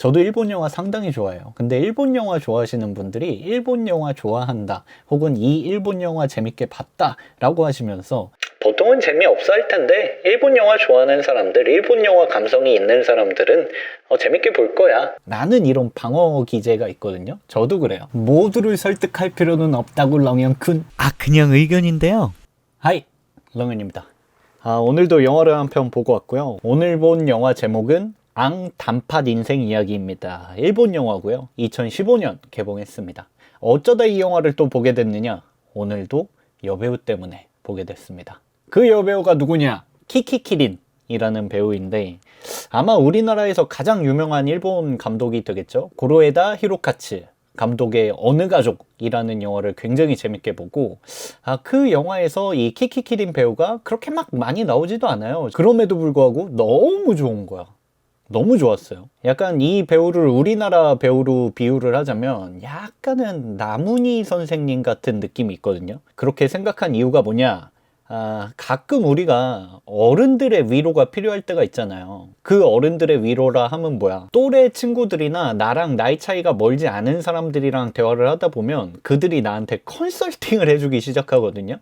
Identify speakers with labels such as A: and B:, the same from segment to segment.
A: 저도 일본 영화 상당히 좋아해요. 근데 일본 영화 좋아하시는 분들이 일본 영화 좋아한다, 혹은 이 일본 영화 재밌게 봤다 라고 하시면서 보통은 재미없어 할 텐데 일본 영화 좋아하는 사람들, 일본 영화 감성이 있는 사람들은 재밌게 볼 거야 라는 이런 방어 기제가 있거든요. 저도 그래요. 모두를 설득할 필요는 없다고 렁현쿤.
B: 그냥 의견인데요.
A: 하이, 렁현입니다. 오늘도 영화를 한 편 보고 왔고요. 오늘 본 영화 제목은 앙 단팥 인생 이야기입니다. 일본 영화고요. 2015년 개봉했습니다. 어쩌다 이 영화를 또 보게 됐느냐? 오늘도 여배우 때문에 보게 됐습니다. 그 여배우가 누구냐? 키키키린이라는 배우인데 아마 우리나라에서 가장 유명한 일본 감독이 되겠죠. 고로에다 히로카츠 감독의 어느 가족이라는 영화를 굉장히 재밌게 보고, 그 영화에서 이 키키키린 배우가 그렇게 막 많이 나오지도 않아요. 그럼에도 불구하고 너무 좋은 거야. 너무 좋았어요. 약간 이 배우를 우리나라 배우로 비유를 하자면 약간은 나문희 선생님 같은 느낌이 있거든요. 그렇게 생각한 이유가 뭐냐? 가끔 우리가 어른들의 위로가 필요할 때가 있잖아요. 그 어른들의 위로라 하면 뭐야? 또래 친구들이나 나랑 나이 차이가 멀지 않은 사람들이랑 대화를 하다 보면 그들이 나한테 컨설팅을 해주기 시작하거든요.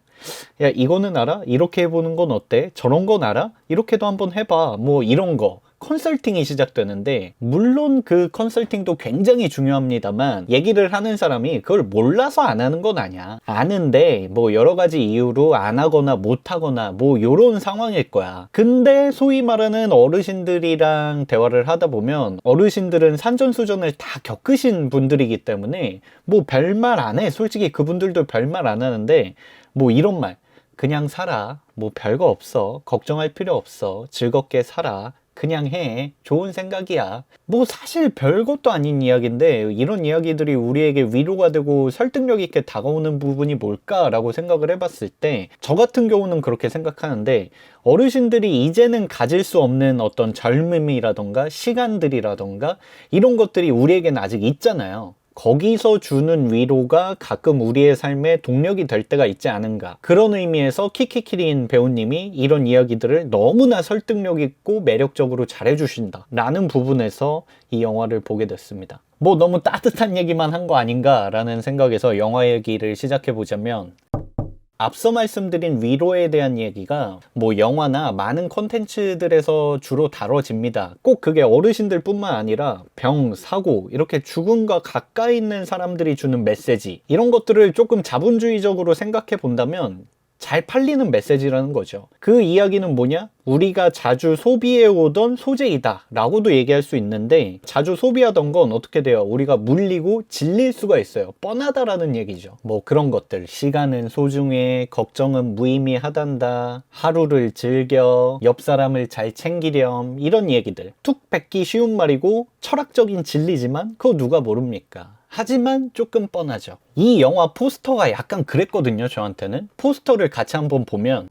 A: 야, 이거는 알아? 이렇게 해보는 건 어때? 저런 건 알아? 이렇게도 한번 해봐. 뭐 이런 거. 컨설팅이 시작되는데, 물론 그 컨설팅도 굉장히 중요합니다만 얘기를 하는 사람이 그걸 몰라서 안 하는 건 아니야. 아는데 뭐 여러 가지 이유로 안 하거나 못 하거나 뭐 요런 상황일 거야. 근데 소위 말하는 어르신들이랑 대화를 하다 보면 어르신들은 산전수전을 다 겪으신 분들이기 때문에 뭐 별말 안 해. 솔직히 그분들도 별말 안 하는데 뭐 이런 말, 그냥 살아, 뭐 별거 없어, 걱정할 필요 없어, 즐겁게 살아, 그냥 해, 좋은 생각이야. 뭐 사실 별것도 아닌 이야기인데 이런 이야기들이 우리에게 위로가 되고 설득력 있게 다가오는 부분이 뭘까라고 생각을 해봤을 때, 저 같은 경우는 그렇게 생각하는데, 어르신들이 이제는 가질 수 없는 어떤 젊음이라던가 시간들이라던가 이런 것들이 우리에게는 아직 있잖아요. 거기서 주는 위로가 가끔 우리의 삶에 동력이 될 때가 있지 않은가. 그런 의미에서 키키키린 배우님이 이런 이야기들을 너무나 설득력 있고 매력적으로 잘해주신다 라는 부분에서 이 영화를 보게 됐습니다. 뭐 너무 따뜻한 얘기만 한 거 아닌가 라는 생각에서 영화 얘기를 시작해보자면, 앞서 말씀드린 위로에 대한 얘기가 뭐 영화나 많은 콘텐츠들에서 주로 다뤄집니다. 꼭 그게 어르신들 뿐만 아니라 병, 사고, 이렇게 죽음과 가까이 있는 사람들이 주는 메시지, 이런 것들을 조금 자본주의적으로 생각해 본다면 잘 팔리는 메시지라는 거죠. 그 이야기는 뭐냐? 우리가 자주 소비해오던 소재이다 라고도 얘기할 수 있는데, 자주 소비하던 건 어떻게 돼요? 우리가 물리고 질릴 수가 있어요. 뻔하다라는 얘기죠. 뭐 그런 것들, 시간은 소중해, 걱정은 무의미하단다, 하루를 즐겨, 옆 사람을 잘 챙기렴, 이런 얘기들 툭 뱉기 쉬운 말이고 철학적인 진리지만 그거 누가 모릅니까? 하지만 조금 뻔하죠. 이 영화 포스터가 약간 그랬거든요. 저한테는 포스터를 같이 한번 보면,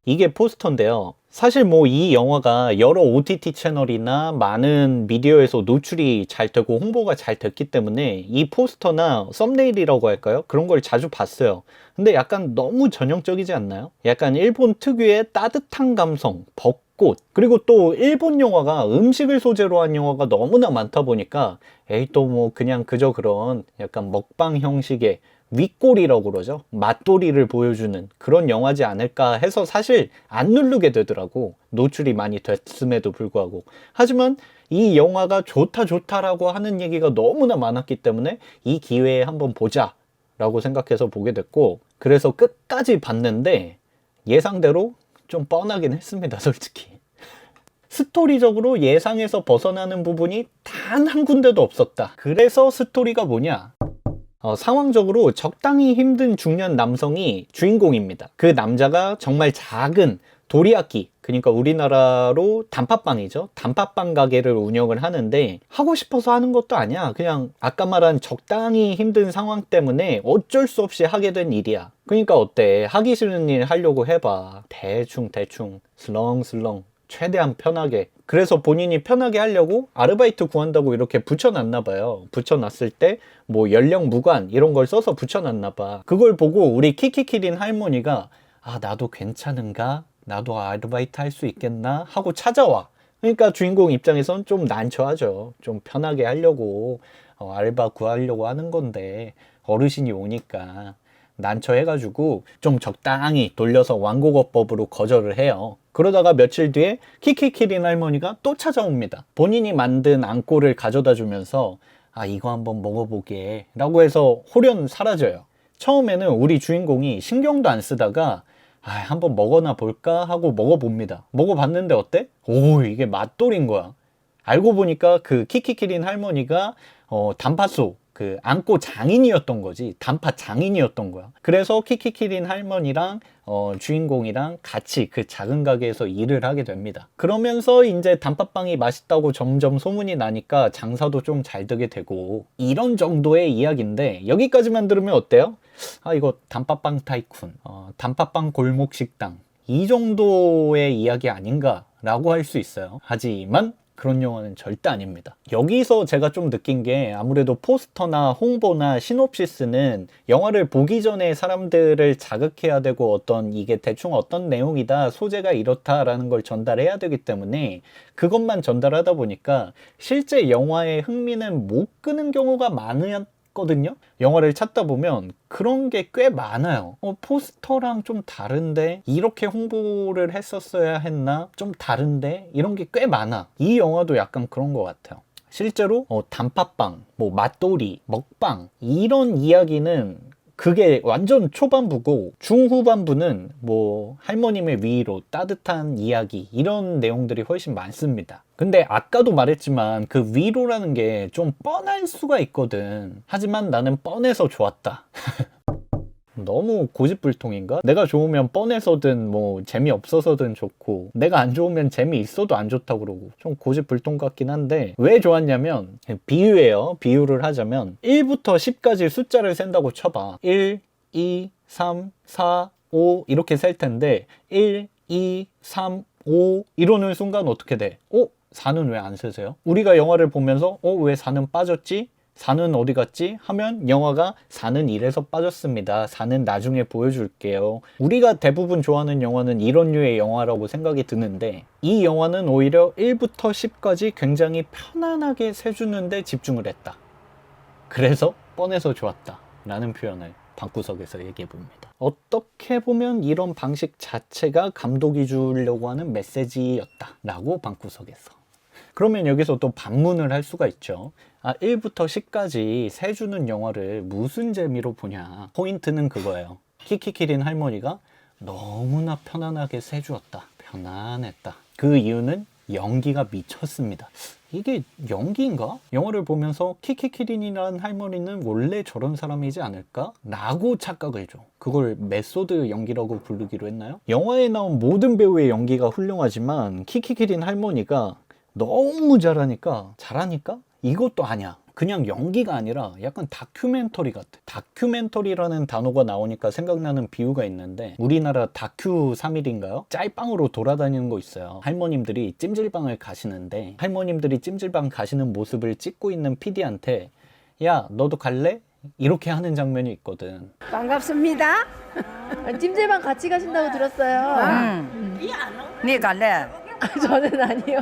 A: 이게 포스터인데요. 사실 뭐 이 영화가 여러 OTT 채널이나 많은 미디어에서 노출이 잘 되고 홍보가 잘 됐기 때문에 이 포스터나 썸네일이라고 할까요? 그런 걸 자주 봤어요. 근데 약간 너무 전형적이지 않나요? 약간 일본 특유의 따뜻한 감성, 벚꽃, 그리고 또 일본 영화가 음식을 소재로 한 영화가 너무나 많다 보니까 에이 또 뭐 그냥 그저 그런 약간 먹방 형식의 윗골이라고 그러죠. 맛돌이를 보여주는 그런 영화지 않을까 해서 사실 안 누르게 되더라고. 노출이 많이 됐음에도 불구하고. 하지만 이 영화가 좋다 좋다라고 하는 얘기가 너무나 많았기 때문에 이 기회에 한번 보자 라고 생각해서 보게 됐고, 그래서 끝까지 봤는데 예상대로 좀 뻔하긴 했습니다. 솔직히. 스토리적으로 예상에서 벗어나는 부분이 단 한 군데도 없었다. 그래서 스토리가 뭐냐? 상황적으로 적당히 힘든 중년 남성이 주인공입니다. 그 남자가 정말 작은 도리야끼, 그러니까 우리나라로 단팥빵이죠. 단팥빵 가게를 운영을 하는데 하고 싶어서 하는 것도 아니야. 그냥 아까 말한 적당히 힘든 상황 때문에 어쩔 수 없이 하게 된 일이야. 그러니까 어때? 하기 싫은 일 하려고 해봐. 대충 슬렁슬렁 최대한 편하게. 그래서 본인이 편하게 하려고 아르바이트 구한다고 이렇게 붙여놨나 봐요. 붙여놨을 때 뭐 연령 무관 이런 걸 써서 붙여놨나 봐. 그걸 보고 우리 키키키린 할머니가 나도 괜찮은가? 나도 아르바이트 할 수 있겠나? 하고 찾아와. 그러니까 주인공 입장에선 좀 난처하죠. 좀 편하게 하려고 알바 구하려고 하는 건데 어르신이 오니까 난처해가지고 좀 적당히 돌려서 완곡어법으로 거절을 해요. 그러다가 며칠 뒤에 키키키린 할머니가 또 찾아옵니다. 본인이 만든 앙꼬를 가져다 주면서 아 이거 한번 먹어보게 라고 해서 홀연 사라져요. 처음에는 우리 주인공이 신경도 안 쓰다가 아, 한번 먹어나 볼까 하고 먹어봅니다. 먹어봤는데 어때? 오 이게 맛돌인 거야. 알고 보니까 그 키키키린 할머니가 단팥소 그 앙꼬 장인이었던 거지. 단팥 장인이었던 거야. 그래서 키키키린 할머니랑 주인공이랑 같이 그 작은 가게에서 일을 하게 됩니다. 그러면서 이제 단팥빵이 맛있다고 점점 소문이 나니까 장사도 좀 잘 되게 되고 이런 정도의 이야기인데 여기까지만 들으면 어때요? 아 이거 단팥빵 타이쿤, 단팥빵 골목 식당 이 정도의 이야기 아닌가 라고 할 수 있어요. 하지만 그런 영화는 절대 아닙니다. 여기서 제가 좀 느낀 게 아무래도 포스터나 홍보나 시놉시스는 영화를 보기 전에 사람들을 자극해야 되고 어떤 이게 대충 어떤 내용이다, 소재가 이렇다라는 걸 전달해야 되기 때문에 그것만 전달하다 보니까 실제 영화의 흥미는 못 끄는 경우가 많거든요. 영화를 찾다 보면 그런 게 꽤 많아요. 포스터랑 좀 다른데 이렇게 홍보를 했었어야 했나? 좀 다른데 이런 게 꽤 많아. 이 영화도 약간 그런 것 같아요. 실제로 단팥빵, 뭐 맛돌이, 먹방 이런 이야기는 그게 완전 초반부고 중후반부는 뭐 할머님의 위로 따뜻한 이야기 이런 내용들이 훨씬 많습니다. 근데 아까도 말했지만 그 위로라는 게 좀 뻔할 수가 있거든. 하지만 나는 뻔해서 좋았다. 너무 고집불통인가? 내가 좋으면 뻔해서든 뭐 재미없어서든 좋고 내가 안 좋으면 재미있어도 안 좋다고 그러고 좀 고집불통 같긴 한데 왜 좋았냐면 비유예요. 비유를 하자면 1부터 10까지 숫자를 센다고 쳐봐. 1, 2, 3, 4, 5 이렇게 셀 텐데 1, 2, 3, 5 이러는 순간 어떻게 돼? 4는 왜 안 세세요? 우리가 영화를 보면서 왜 4는 빠졌지? 4는 어디 갔지? 하면 영화가 4는 1에서 빠졌습니다. 4는 나중에 보여줄게요. 우리가 대부분 좋아하는 영화는 이런 류의 영화라고 생각이 드는데 이 영화는 오히려 1부터 10까지 굉장히 편안하게 세주는데 집중을 했다. 그래서 뻔해서 좋았다 라는 표현을 방구석에서 얘기해 봅니다. 어떻게 보면 이런 방식 자체가 감독이 주려고 하는 메시지였다 라고 방구석에서. 그러면 여기서 또 반문을 할 수가 있죠. 1부터 10까지 세주는 영화를 무슨 재미로 보냐. 포인트는 그거예요. 키키키린 할머니가 너무나 편안하게 세주었다. 편안했다. 그 이유는 연기가 미쳤습니다. 이게 연기인가? 영화를 보면서 키키키린이라는 할머니는 원래 저런 사람이지 않을까? 라고 착각을 줘. 그걸 메소드 연기라고 부르기로 했나요? 영화에 나온 모든 배우의 연기가 훌륭하지만 키키키린 할머니가 너무 잘하니까 이것도 아니야. 그냥 연기가 아니라 약간 다큐멘터리 같아. 다큐멘터리라는 단어가 나오니까 생각나는 비유가 있는데 우리나라 다큐 3일인가요? 짤방으로 돌아다니는 거 있어요. 할머님들이 찜질방을 가시는데 할머님들이 찜질방 가시는 모습을 찍고 있는 PD한테 야 너도 갈래? 이렇게 하는 장면이 있거든.
C: 반갑습니다.
D: 찜질방 같이 가신다고 들었어요.
C: 네 갈래?
D: 저는 아니요.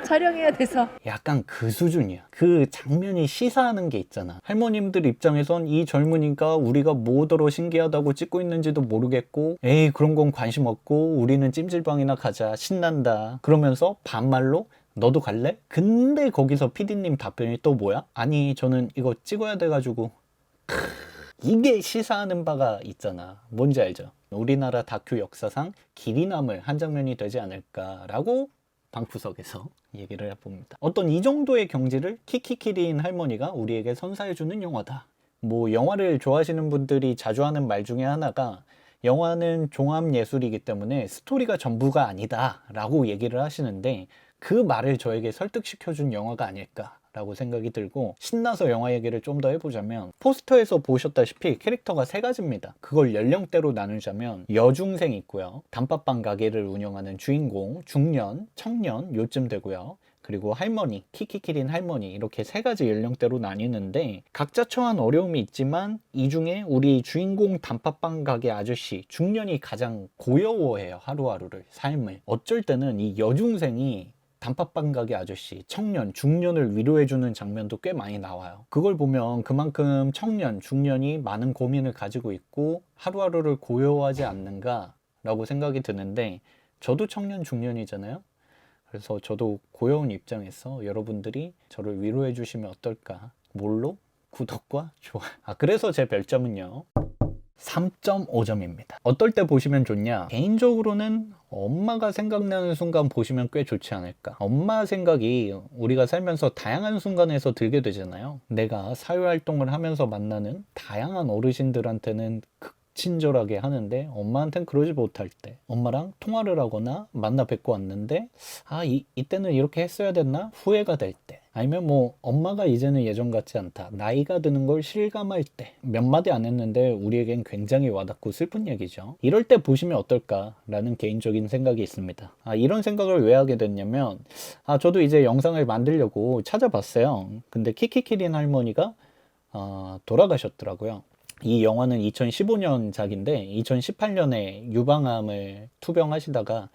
D: 촬영해야 돼서.
A: 약간 그 수준이야. 그 장면이 시사하는 게 있잖아. 할머님들 입장에선 이 젊은이가 우리가 뭐더러 신기하다고 찍고 있는지도 모르겠고 에이 그런 건 관심 없고 우리는 찜질방이나 가자 신난다 그러면서 반말로 너도 갈래? 근데 거기서 PD님 답변이 또 뭐야? 아니 저는 이거 찍어야 돼가지고. 이게 시사하는 바가 있잖아. 뭔지 알죠? 우리나라 다큐 역사상 길이 남을 한 장면이 되지 않을까라고 방구석에서 얘기를 해봅니다. 어떤 이 정도의 경지를 키키키린 할머니가 우리에게 선사해주는 영화다. 뭐 영화를 좋아하시는 분들이 자주 하는 말 중에 하나가 영화는 종합예술이기 때문에 스토리가 전부가 아니다 라고 얘기를 하시는데 그 말을 저에게 설득시켜준 영화가 아닐까 라고 생각이 들고 신나서 영화 얘기를 좀 더 해보자면 포스터에서 보셨다시피 캐릭터가 3가지입니다. 그걸 연령대로 나누자면 여중생 있고요. 단팥빵 가게를 운영하는 주인공, 중년, 청년 요쯤 되고요. 그리고 할머니, 키키키린 할머니 이렇게 세 가지 연령대로 나뉘는데 각자 처한 어려움이 있지만 이 중에 우리 주인공 단팥빵 가게 아저씨 중년이 가장 고여워해요. 하루하루를, 삶을. 어쩔 때는 이 여중생이 단팥빵 가게 아저씨, 청년, 중년을 위로해주는 장면도 꽤 많이 나와요. 그걸 보면 그만큼 청년, 중년이 많은 고민을 가지고 있고 하루하루를 고요하지 않는가 라고 생각이 드는데 저도 청년, 중년이잖아요. 그래서 저도 고여운 입장에서 여러분들이 저를 위로해 주시면 어떨까. 뭘로? 구독과 좋아요. 그래서 제 별점은요 3.5점입니다. 어떨 때 보시면 좋냐? 개인적으로는 엄마가 생각나는 순간 보시면 꽤 좋지 않을까. 엄마 생각이 우리가 살면서 다양한 순간에서 들게 되잖아요. 내가 사회활동을 하면서 만나는 다양한 어르신들한테는 친절하게 하는데 엄마한테는 그러지 못할 때, 엄마랑 통화를 하거나 만나 뵙고 왔는데 이때는 이렇게 했어야 됐나? 후회가 될 때, 아니면 뭐 엄마가 이제는 예전 같지 않다, 나이가 드는 걸 실감할 때, 몇 마디 안 했는데 우리에겐 굉장히 와닿고 슬픈 얘기죠. 이럴 때 보시면 어떨까라는 개인적인 생각이 있습니다. 이런 생각을 왜 하게 됐냐면 저도 이제 영상을 만들려고 찾아봤어요. 근데 키키키린 할머니가 돌아가셨더라고요. 이 영화는 2015년작인데 2018년에 유방암을 투병하시다가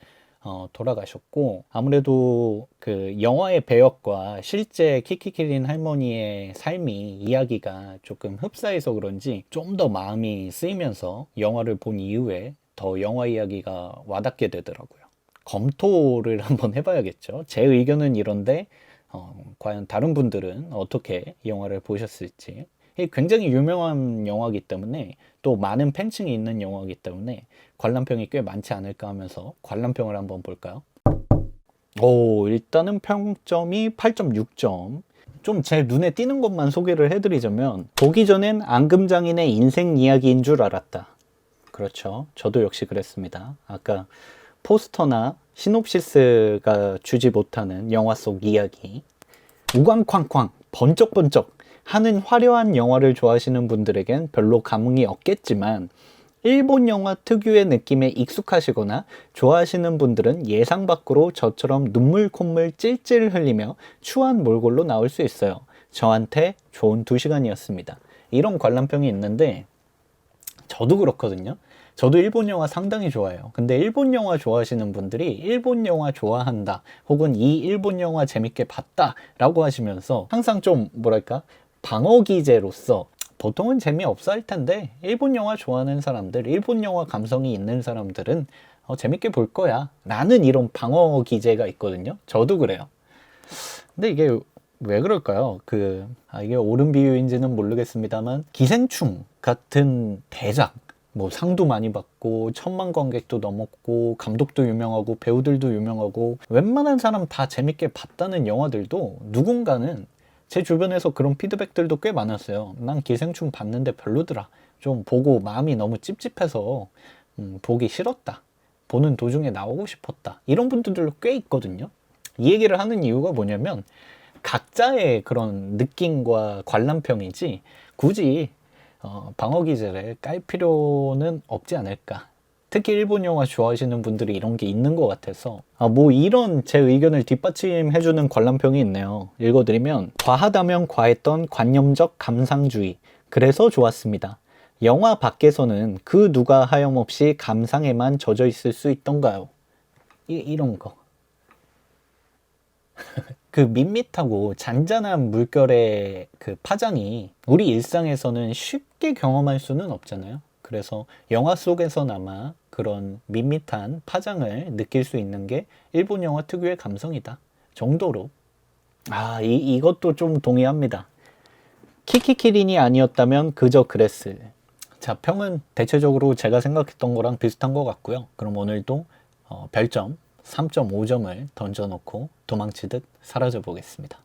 A: 돌아가셨고, 아무래도 그 영화의 배역과 실제 키키키린 할머니의 삶이 이야기가 조금 흡사해서 그런지 좀 더 마음이 쓰이면서 영화를 본 이후에 더 영화 이야기가 와닿게 되더라고요. 검토를 한번 해봐야겠죠. 제 의견은 이런데 과연 다른 분들은 어떻게 이 영화를 보셨을지. 굉장히 유명한 영화이기 때문에, 또 많은 팬층이 있는 영화이기 때문에 관람평이 꽤 많지 않을까 하면서 관람평을 한번 볼까요? 일단은 평점이 8.6점. 좀 제 눈에 띄는 것만 소개를 해드리자면, 보기 전엔 앙금장인의 인생 이야기인 줄 알았다. 그렇죠. 저도 역시 그랬습니다. 아까 포스터나 시놉시스가 주지 못하는 영화 속 이야기. 우광쾅쾅, 번쩍번쩍 하는 화려한 영화를 좋아하시는 분들에겐 별로 감흥이 없겠지만, 일본 영화 특유의 느낌에 익숙하시거나 좋아하시는 분들은 예상 밖으로 저처럼 눈물 콧물 찔찔 흘리며 추한 몰골로 나올 수 있어요. 저한테 좋은 2시간이었습니다. 이런 관람평이 있는데 저도 그렇거든요. 저도 일본 영화 상당히 좋아해요. 근데 일본 영화 좋아하시는 분들이 일본 영화 좋아한다, 혹은 이 일본 영화 재밌게 봤다 라고 하시면서 항상 좀 뭐랄까, 방어 기제로서 보통은 재미없어 할 텐데 일본 영화 좋아하는 사람들, 일본 영화 감성이 있는 사람들은 재밌게 볼 거야 라는 이런 방어 기제가 있거든요. 저도 그래요. 근데 이게 왜 그럴까요? 이게 옳은 비유인지는 모르겠습니다만, 기생충 같은 대작, 뭐 상도 많이 받고 1000만 관객도 넘었고 감독도 유명하고 배우들도 유명하고 웬만한 사람 다 재밌게 봤다는 영화들도 누군가는, 제 주변에서 그런 피드백들도 꽤 많았어요. 난 기생충 봤는데 별로더라. 좀 보고 마음이 너무 찝찝해서 보기 싫었다. 보는 도중에 나오고 싶었다. 이런 분들도 꽤 있거든요. 이 얘기를 하는 이유가 뭐냐면, 각자의 그런 느낌과 관람평이지 굳이 방어 기제를 깔 필요는 없지 않을까. 특히 일본 영화 좋아하시는 분들이 이런 게 있는 것 같아서 뭐 이런 제 의견을 뒷받침해주는 관람평이 있네요. 읽어드리면, 과하다면 과했던 관념적 감상주의, 그래서 좋았습니다. 영화 밖에서는 그 누가 하염없이 감상에만 젖어 있을 수 있던가요? 이런 거. 그 밋밋하고 잔잔한 물결의 그 파장이 우리 일상에서는 쉽게 경험할 수는 없잖아요. 그래서 영화 속에서나마 그런 밋밋한 파장을 느낄 수 있는 게 일본 영화 특유의 감성이다 정도로. 이것도 좀 동의합니다. 키키키린이 아니었다면 그저 그랬을. 자, 평은 대체적으로 제가 생각했던 거랑 비슷한 것 같고요. 그럼 오늘도 별점 3.5점을 던져놓고 도망치듯 사라져 보겠습니다.